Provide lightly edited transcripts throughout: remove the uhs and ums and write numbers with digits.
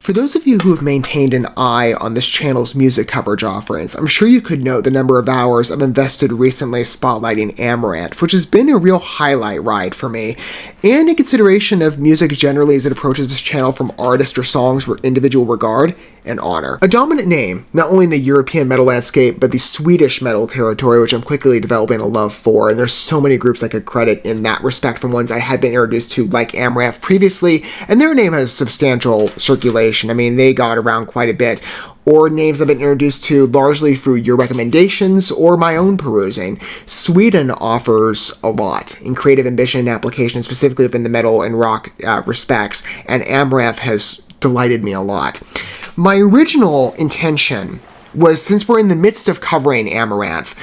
For those of you who have maintained an eye on this channel's music coverage offerings, I'm sure you could note the number of hours I've invested recently spotlighting Amaranth, which has been a real highlight ride for me, and in consideration of music generally as it approaches this channel from artist or songs with individual regard and honor. A dominant name, not only in the European metal landscape, but the Swedish metal territory, which I'm quickly developing a love for, and there's so many groups I could credit in that respect from ones I had been introduced to, like Amaranth previously, and their name has substantial circulation. I mean, they got around quite a bit, or names I've been introduced to largely through your recommendations or my own perusing. Sweden offers a lot in creative ambition and application, specifically within the metal and rock respects, and Amaranth has delighted me a lot. My original intention was, since we're in the midst of covering Amaranth,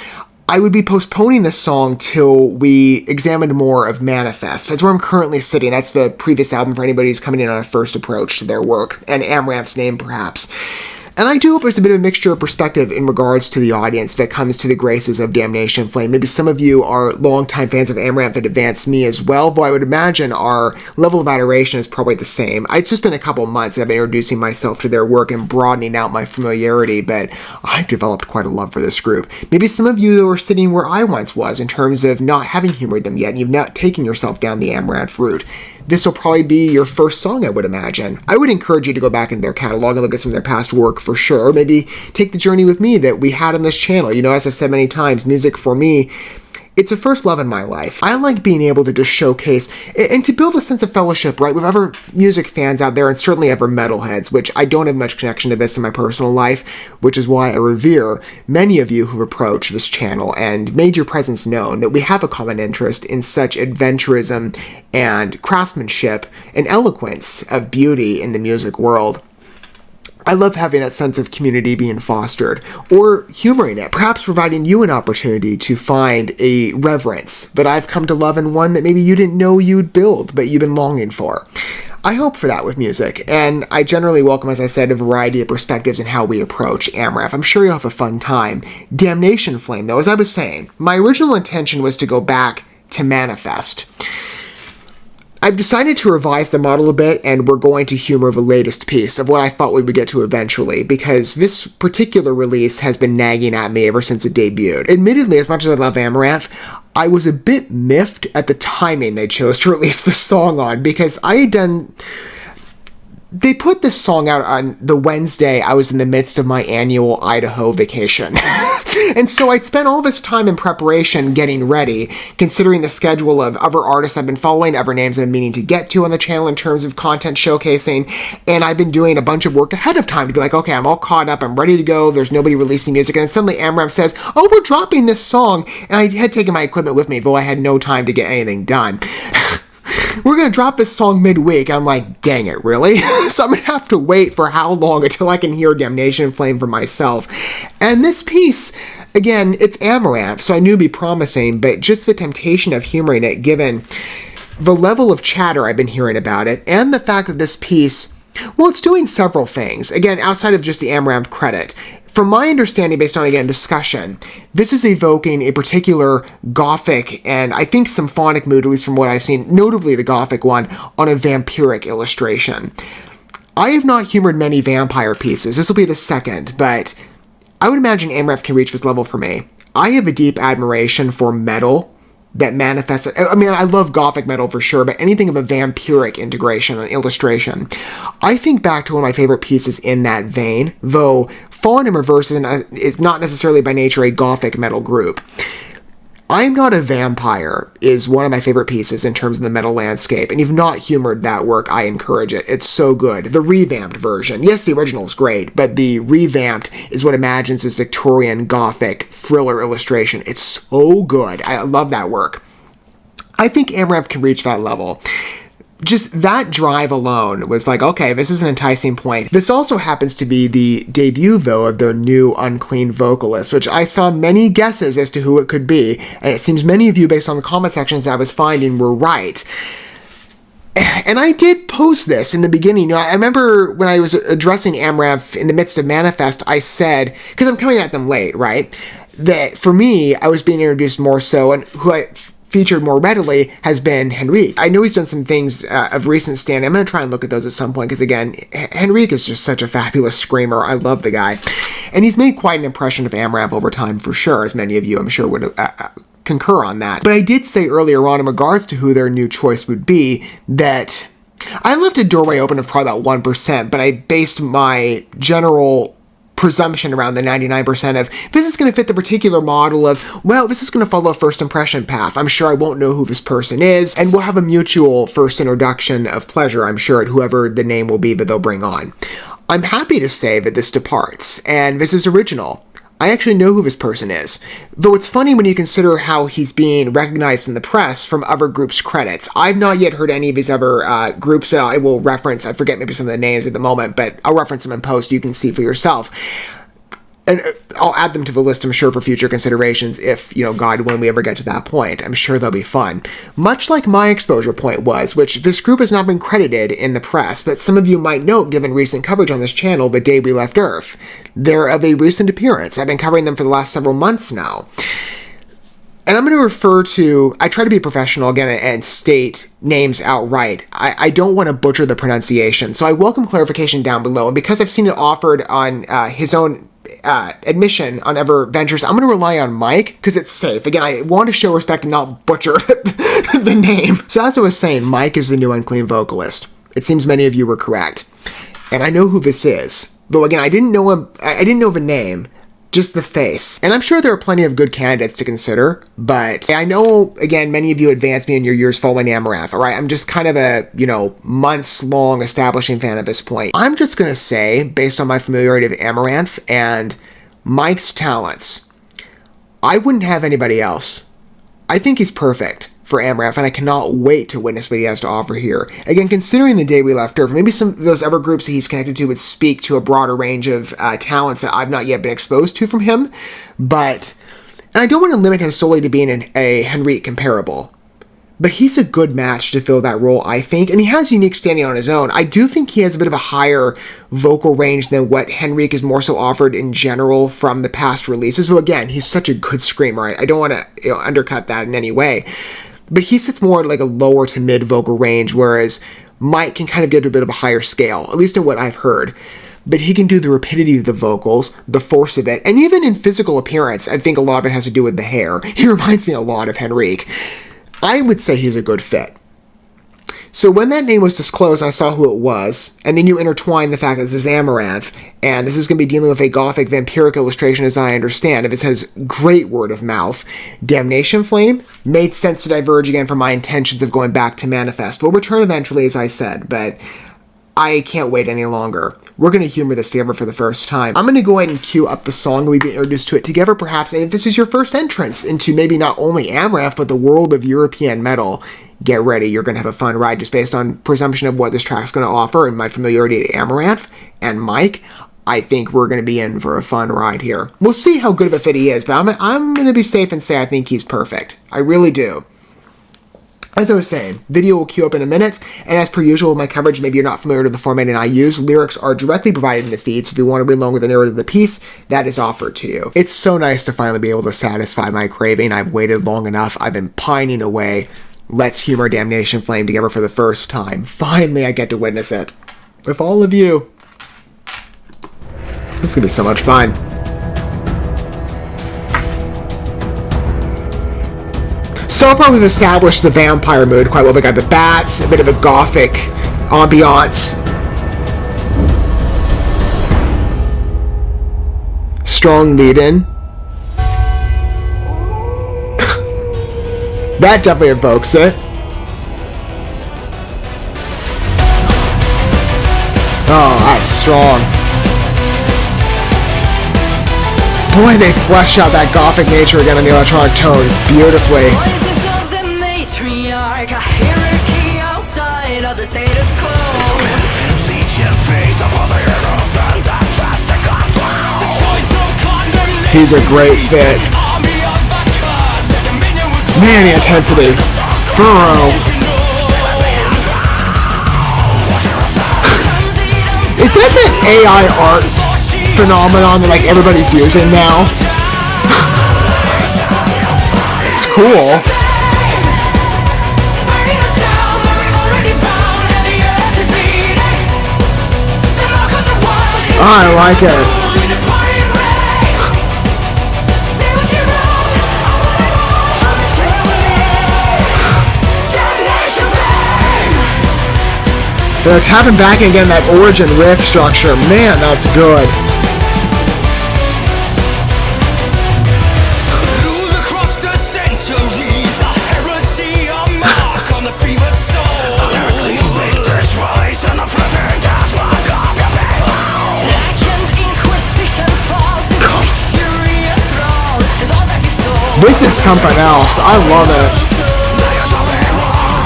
I would be postponing this song till we examined more of Manifest. That's where I'm currently sitting. That's the previous album for anybody who's coming in on a first approach to their work, and Amaranth's name, perhaps. And I do hope there's a bit of a mixture of perspective in regards to the audience that comes to the graces of Damnation Flame. Maybe some of you are longtime fans of Amaranth that advance me as well, though I would imagine our level of adoration is probably the same. It's just been a couple months that I've been introducing myself to their work and broadening out my familiarity, but I've developed quite a love for this group. Maybe some of you are sitting where I once was in terms of not having humored them yet, and you've not taken yourself down the Amaranth route. This will probably be your first song, I would imagine. I would encourage you to go back into their catalog and look at some of their past work for sure. Maybe take the journey with me that we had on this channel. You know, as I've said many times, music for me, it's a first love in my life. I like being able to just showcase and to build a sense of fellowship, right, with other music fans out there, and certainly other metalheads, which I don't have much connection to this in my personal life, which is why I revere many of you who've approached this channel and made your presence known, that we have a common interest in such adventurism and craftsmanship and eloquence of beauty in the music world. I love having that sense of community being fostered, or humoring it, perhaps providing you an opportunity to find a reverence that I've come to love, and one that maybe you didn't know you'd build, but you've been longing for. I hope for that with music, and I generally welcome, as I said, a variety of perspectives in how we approach Amaranth. I'm sure you'll have a fun time. Damnation Flame, though, as I was saying, my original intention was to go back to Manifest. I've decided to revise the model a bit, and we're going to humor the latest piece of what I thought we would get to eventually, because this particular release has been nagging at me ever since it debuted. Admittedly, as much as I love Amaranth, I was a bit miffed at the timing they chose to release the song on, because they put this song out on the Wednesday I was in the midst of my annual Idaho vacation. And so I'd spent all this time in preparation getting ready, considering the schedule of other artists I've been following, other names I've been meaning to get to on the channel in terms of content showcasing, and I've been doing a bunch of work ahead of time to be like, okay, I'm all caught up, I'm ready to go, there's nobody releasing music, and then suddenly Amaranth says, oh, we're dropping this song, and I had taken my equipment with me, though I had no time to get anything done. We're going to drop this song midweek. I'm like, dang it, really? So I'm going to have to wait for how long until I can hear Damnation Flame for myself. And this piece, again, it's Amaranth, so I knew it'd be promising, but just the temptation of humoring it, given the level of chatter I've been hearing about it, and the fact that this piece, well, it's doing several things. Again, outside of just the Amaranth credit. From my understanding, based on, again, discussion, this is evoking a particular gothic and I think symphonic mood, at least from what I've seen, notably the gothic one, on a vampiric illustration. I have not humored many vampire pieces. This will be the second, but I would imagine Amaranth can reach this level for me. I have a deep admiration for metal that manifests. I mean, I love gothic metal for sure, but anything of a vampiric integration and illustration. I think back to one of my favorite pieces in that vein, though Fallen in Reverse is not necessarily by nature a gothic metal group. I'm Not a Vampire is one of my favorite pieces in terms of the metal landscape, and if you've not humored that work, I encourage it. It's so good. The revamped version. Yes, the original is great, but the revamped is what imagines this Victorian Gothic thriller illustration. It's so good. I love that work. I think Amaranth can reach that level. Just that drive alone was like, okay, this is an enticing point. This also happens to be the debut, though, of the new Unclean vocalist, which I saw many guesses as to who it could be, and it seems many of you, based on the comment sections I was finding, were right. And I did post this in the beginning. I remember when I was addressing Amaranth in the midst of Manifest, I said, because I'm coming at them late, right, that for me, I was being introduced more so, and who I featured more readily has been Henrique. I know he's done some things of recent standing. I'm going to try and look at those at some point because, again, Henrique is just such a fabulous screamer. I love the guy. And he's made quite an impression of Amaranth over time for sure, as many of you, I'm sure, would concur on that. But I did say earlier on in regards to who their new choice would be that I left a doorway open of probably about 1%, but I based my general presumption around the 99% of this is going to fit the particular model of, well, this is going to follow a first impression path. I'm sure I won't know who this person is, and we'll have a mutual first introduction of pleasure, I'm sure, at whoever the name will be that they'll bring on. I'm happy to say that this departs, and this is original. I actually know who this person is. Though it's funny when you consider how he's being recognized in the press from other groups' credits. I've not yet heard any of these other groups that I will reference. I forget maybe some of the names at the moment, but I'll reference them in post. You can see for yourself. And I'll add them to the list, I'm sure, for future considerations if, God willing, we ever get to that point. I'm sure they'll be fun. Much like my exposure point was, which this group has not been credited in the press, but some of you might note, given recent coverage on this channel, the day we left Earth. They're of a recent appearance. I've been covering them for the last several months now. And I'm going to refer to, I try to be professional again and state names outright. I don't want to butcher the pronunciation, so I welcome clarification down below. And because I've seen it offered on his own admission on other ventures, I'm going to rely on Mike because it's safe. Again, I want to show respect and not butcher the name. So as I was saying, Mike is the new unclean vocalist. It seems many of you were correct. And I know who this is. Though again, I didn't know him. I didn't know the name. Just the face. And I'm sure there are plenty of good candidates to consider, but I know, again, many of you advanced me in your years following Amaranth, all right? I'm just kind of a, months-long establishing fan at this point. I'm just going to say, based on my familiarity with Amaranth and Mike's talents, I wouldn't have anybody else. I think he's perfect for Amaranth, and I cannot wait to witness what he has to offer here. Again, considering the day we left Earth, maybe some of those other groups that he's connected to would speak to a broader range of talents that I've not yet been exposed to from him, and I don't want to limit him solely to being a Henrique comparable, but he's a good match to fill that role, I think, and he has unique standing on his own. I do think he has a bit of a higher vocal range than what Henrique is more so offered in general from the past releases, so again, he's such a good screamer. I don't want to undercut that in any way. But he sits more at like a lower to mid vocal range, whereas Mike can kind of get to a bit of a higher scale, at least in what I've heard. But he can do the rapidity of the vocals, the force of it, and even in physical appearance, I think a lot of it has to do with the hair. He reminds me a lot of Henrique. I would say he's a good fit. So when that name was disclosed, I saw who it was, and then you intertwine the fact that this is Amaranth, and this is going to be dealing with a gothic vampiric illustration as I understand. If it says great word of mouth, Damnation Flame made sense to diverge again from my intentions of going back to Manifest. We'll return eventually, as I said, but I can't wait any longer. We're going to humor this together for the first time. I'm going to go ahead and cue up the song, and we've been introduced to it together perhaps, and if this is your first entrance into maybe not only Amaranth, but the world of European metal, get ready, you're going to have a fun ride just based on presumption of what this track's going to offer and my familiarity to Amaranth and Mike. I think we're going to be in for a fun ride here. We'll see how good of a fit he is, but I'm going to be safe and say I think he's perfect. I really do. As I was saying, video will queue up in a minute, and as per usual with my coverage, maybe you're not familiar with the formatting I use, lyrics are directly provided in the feed, so if you want to read along with the narrative of the piece, that is offered to you. It's so nice to finally be able to satisfy my craving. I've waited long enough. I've been pining away. Let's humor Damnation Flame together for the first time. Finally, I get to witness it. With all of you. This is going to be so much fun. So far, we've established the vampire mood quite well. We got the bats, a bit of a gothic ambiance. Strong lead-in. That definitely evokes it. Oh, that's strong. Boy, they flesh out that gothic nature again on the electronic tones beautifully. Voices of the matriarch, a hierarchy outside of the status quo. He's a great fit. Man, the intensity. Thorough. Is that the AI art phenomenon that like everybody's using now? It's cool. I like it. They're tapping back again that origin riff structure. Man, that's good. This is something else. I love it.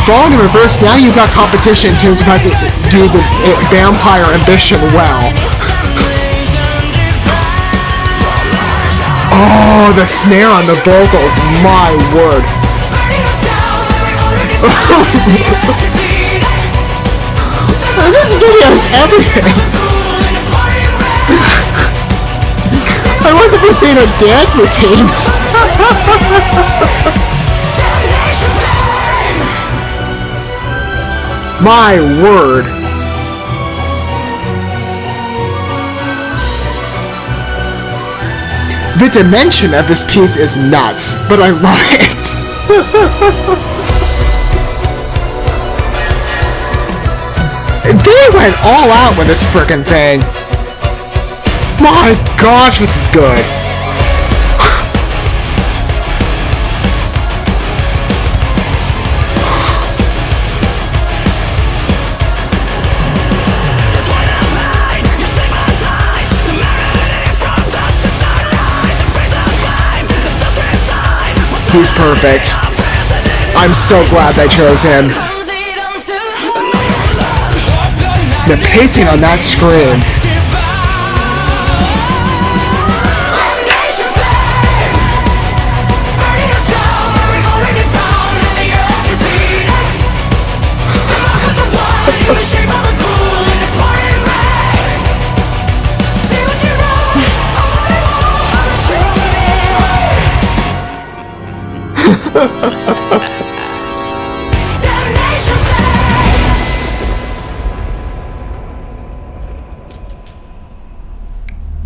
Falling in reverse, now you've got competition in terms of how to do the vampire ambition well. Oh, the snare on the vocals. My word. This video is everything. I wonder if we're seeing a dance routine. My word. The dimension of this piece is nuts, but I love it. They went all out with this frickin' thing. My gosh, this is good. He's perfect. I'm so glad they chose him. The pacing on that scream.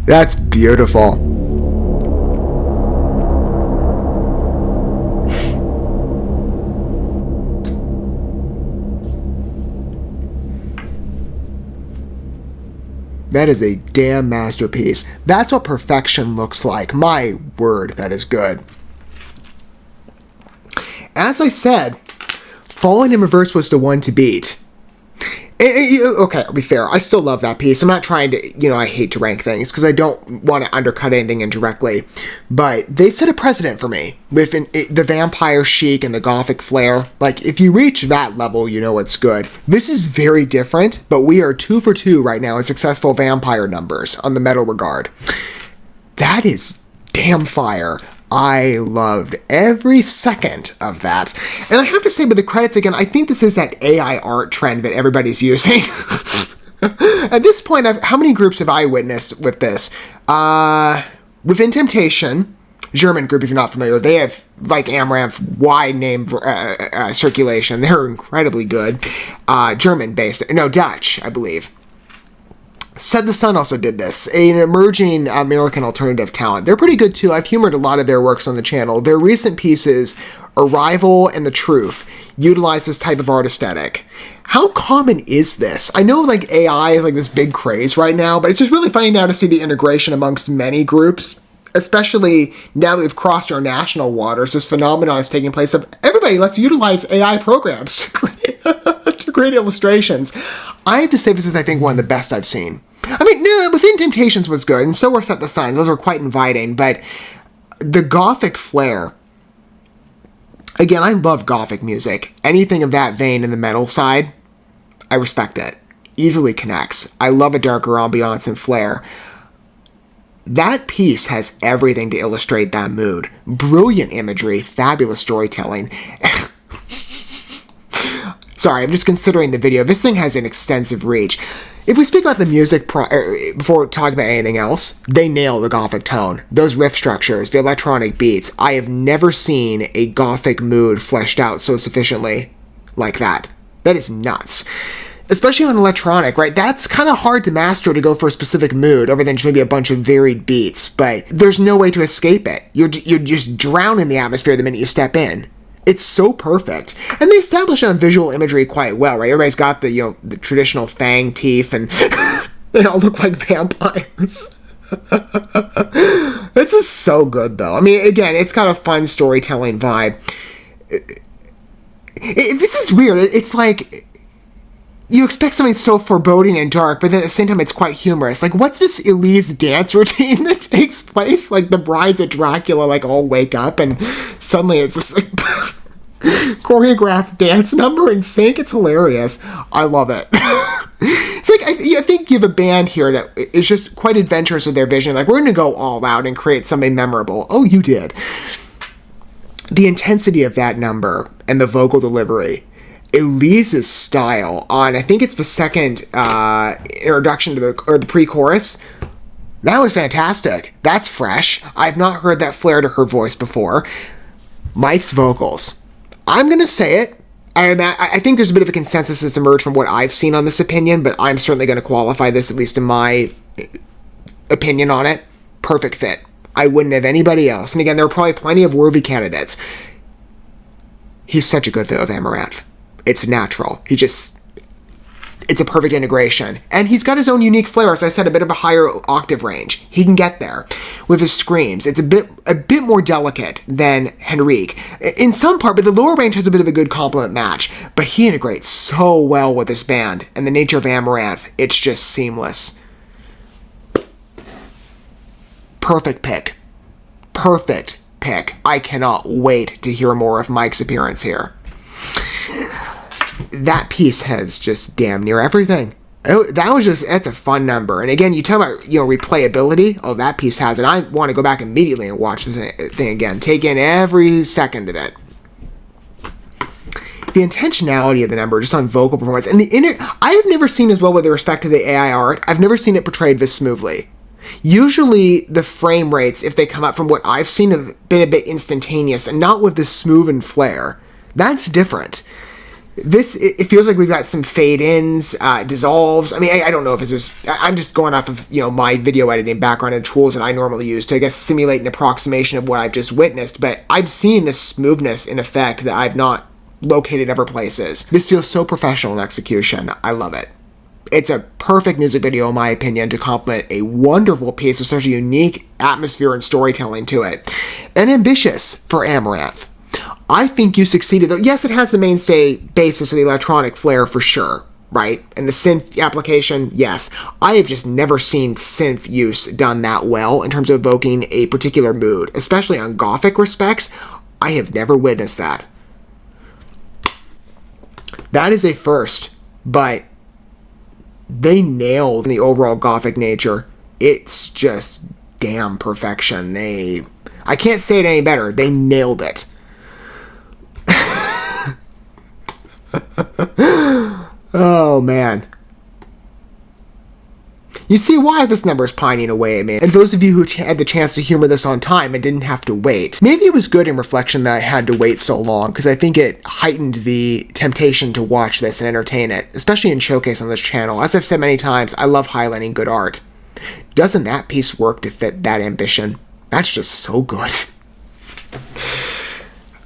That's beautiful. That is a damn masterpiece. That's what perfection looks like. My word, that is good. As I said, Falling in Reverse was the one to beat. Okay, I'll be fair. I still love that piece. I'm not trying to, I hate to rank things because I don't want to undercut anything indirectly. But they set a precedent for me with the vampire chic and the gothic flair. Like, if you reach that level, you know it's good. This is very different, but we are 2 for 2 right now in successful vampire numbers on the metal regard. That is damn fire. I loved every second of that. And I have to say, with the credits again, I think this is that AI art trend that everybody's using. At this point, how many groups have I witnessed with this? Within Temptation, German group, if you're not familiar, they have, like Amaranth, wide name circulation. They're incredibly good. German-based. No, Dutch, I believe. Said the Sun also did this, an emerging American alternative talent. They're pretty good too. I've humored a lot of their works on the channel. Their recent pieces, Arrival and The Truth, utilize this type of art aesthetic. How common is this? I know like AI is like this big craze right now, but it's just really funny now to see the integration amongst many groups, especially now that we've crossed our national waters. This phenomenon is taking place of everybody, let's utilize AI programs to create illustrations. I have to say this is, I think, one of the best I've seen. I mean, no, Within Temptations was good, and so were Set the Signs. Those were quite inviting, but the gothic flair, again, I love gothic music. Anything of that vein in the metal side, I respect it. Easily connects. I love a darker ambiance and flair. That piece has everything to illustrate that mood. Brilliant imagery, fabulous storytelling. Sorry, I'm just considering the video. This thing has an extensive reach. If we speak about the music before talking about anything else, they nail the gothic tone. Those riff structures, the electronic beats. I have never seen a gothic mood fleshed out so sufficiently like that. That is nuts. especially on electronic, right? That's kind of hard to master to go for a specific mood other than just maybe a bunch of varied beats, but there's no way to escape it. You're just drown in the atmosphere the minute you step in. It's so perfect. And they establish it on visual imagery quite well, right? Everybody's got the, the traditional fang teeth and they all look like vampires. This is so good, though. I mean, again, it's got a fun storytelling vibe. This is weird. It's like you expect something so foreboding and dark, but then at the same time, it's quite humorous. Like, what's this Elise dance routine that takes place? Like, the brides of Dracula, like, all wake up, and suddenly it's this, like, choreographed dance number in sync. It's hilarious. I love it. It's like, I think you have a band here that is just quite adventurous with their vision. Like, we're going to go all out and create something memorable. Oh, you did. The intensity of that number and the vocal delivery, Elise's style on, I think it's the second introduction to the pre-chorus, that was fantastic. That's fresh. I've not heard that flair to her voice before. Mike's vocals. I'm going to say it. I think there's a bit of a consensus that's emerged from what I've seen on this opinion, but I'm certainly going to qualify this, at least in my opinion on it. Perfect fit. I wouldn't have anybody else. And again, there are probably plenty of worthy candidates. He's such a good fit with Amaranth. It's natural. It's a perfect integration. And he's got his own unique flair, as I said, a bit of a higher octave range. He can get there with his screams. It's a bit more delicate than Henrique in some part, but the lower range has a bit of a good complement match. But he integrates so well with this band and the nature of Amaranth. It's just seamless. Perfect pick. Perfect pick. I cannot wait to hear more of Mike's appearance here. That piece has just damn near everything. That's a fun number. And again, you talk about, replayability. Oh, that piece has it. I want to go back immediately and watch the thing again. Take in every second of it. The intentionality of the number, just on vocal performance. And I have never seen as well with respect to the AI art. I've never seen it portrayed this smoothly. Usually the frame rates, if they come up from what I've seen, have been a bit instantaneous and not with this smooth and flare. That's different. It feels like we've got some fade-ins, dissolves. I mean, I don't know if this is... I'm just going off of, my video editing background and tools that I normally use to, I guess, simulate an approximation of what I've just witnessed, but I'm seeing this smoothness in effect that I've not located other places. This feels so professional in execution. I love it. It's a perfect music video, in my opinion, to complement a wonderful piece with such a unique atmosphere and storytelling to it. And ambitious for Amaranth. I think you succeeded, though. Yes, it has the mainstay basis of the electronic flair for sure, right? And the synth application, yes. I have just never seen synth use done that well in terms of evoking a particular mood, especially on Gothic respects. I have never witnessed that. That is a first, but they nailed the overall Gothic nature. It's just damn perfection. I can't say it any better. They nailed it. Oh, man. You see why this number is pining away at me. And those of you who had the chance to humor this on time and didn't have to wait, maybe it was good in reflection that I had to wait so long, because I think it heightened the temptation to watch this and entertain it, especially in Showcase on this channel. As I've said many times, I love highlighting good art. Doesn't that piece work to fit that ambition? That's just so good.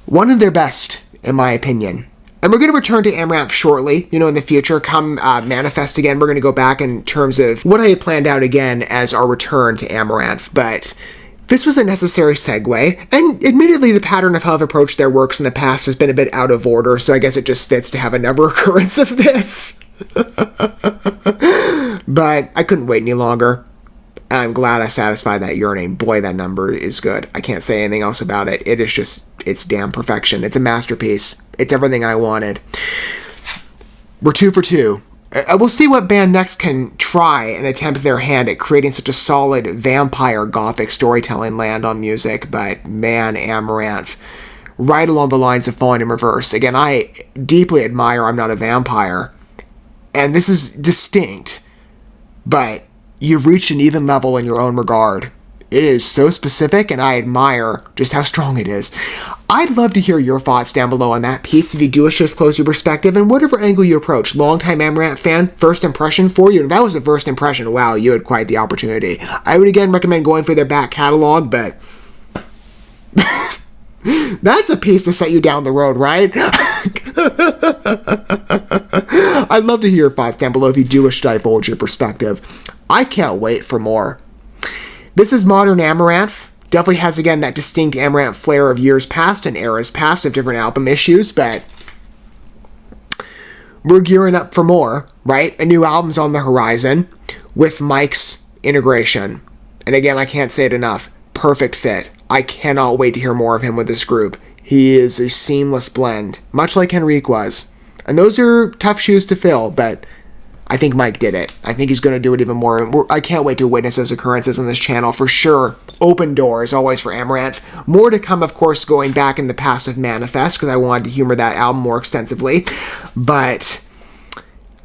One of their best, in my opinion. And we're going to return to Amaranth shortly, in the future. Come Manifest again, we're going to go back in terms of what I had planned out again as our return to Amaranth. But this was a necessary segue. And admittedly, the pattern of how I've approached their works in the past has been a bit out of order, so I guess it just fits to have another occurrence of this. But I couldn't wait any longer. I'm glad I satisfied that yearning. Boy, that number is good. I can't say anything else about it. It is just, it's damn perfection. It's a masterpiece. It's everything I wanted. We're 2 for 2. We'll see what band next can try and attempt their hand at creating such a solid vampire Gothic storytelling land on music, but man, Amaranth, right along the lines of Falling in Reverse. Again, I deeply admire I'm Not a Vampire, and this is distinct, but you've reached an even level in your own regard. It is so specific, and I admire just how strong it is. I'd love to hear your thoughts down below on that piece if you do wish to disclose your perspective and whatever angle you approach. Longtime Amaranth fan, first impression for you. And if that was the first impression, wow, you had quite the opportunity. I would again recommend going for their back catalog, but that's a piece to set you down the road, right? I'd love to hear your thoughts down below if you do wish to divulge your perspective. I can't wait for more. This is Modern Amaranth. Definitely has, again, that distinct Amaranth flair of years past and eras past of different album issues, but we're gearing up for more, right? A new album's on the horizon with Mike's integration. And again, I can't say it enough. Perfect fit. I cannot wait to hear more of him with this group. He is a seamless blend, much like Henrique was. And those are tough shoes to fill, but I think Mike did it. I think he's going to do it even more. I can't wait to witness those occurrences on this channel for sure. Open doors always for Amaranth. More to come, of course, going back in the past with Manifest, because I wanted to humor that album more extensively. But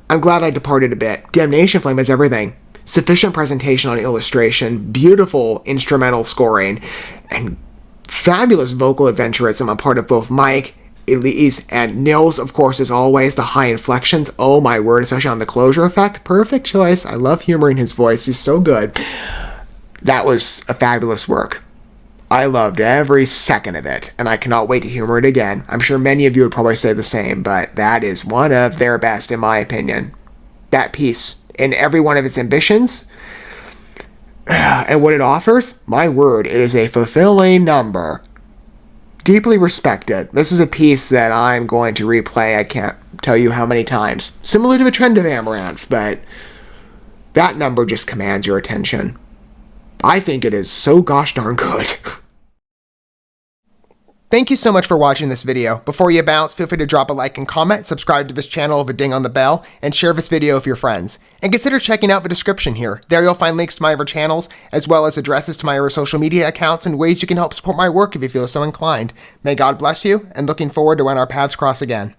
I'm glad I departed a bit. Damnation Flame has everything. Sufficient presentation on illustration, beautiful instrumental scoring, and fabulous vocal adventurism on part of both Mike, Elise, and Nils, of course, as always. The high inflections, oh my word, especially on the closure effect. Perfect choice. I love humoring his voice. He's so good. That was a fabulous work. I loved every second of it, and I cannot wait to humor it again. I'm sure many of you would probably say the same, but that is one of their best, in my opinion. That piece, in every one of its ambitions, and what it offers, my word, it is a fulfilling number. Deeply respected. This is a piece that I'm going to replay, I can't tell you how many times. Similar to a trend of Amaranth, but that number just commands your attention. I think it is so gosh darn good. Thank you so much for watching this video. Before you bounce, feel free to drop a like and comment, subscribe to this channel with a ding on the bell, and share this video with your friends. And consider checking out the description here. There you'll find links to my other channels, as well as addresses to my other social media accounts and ways you can help support my work if you feel so inclined. May God bless you, and looking forward to when our paths cross again.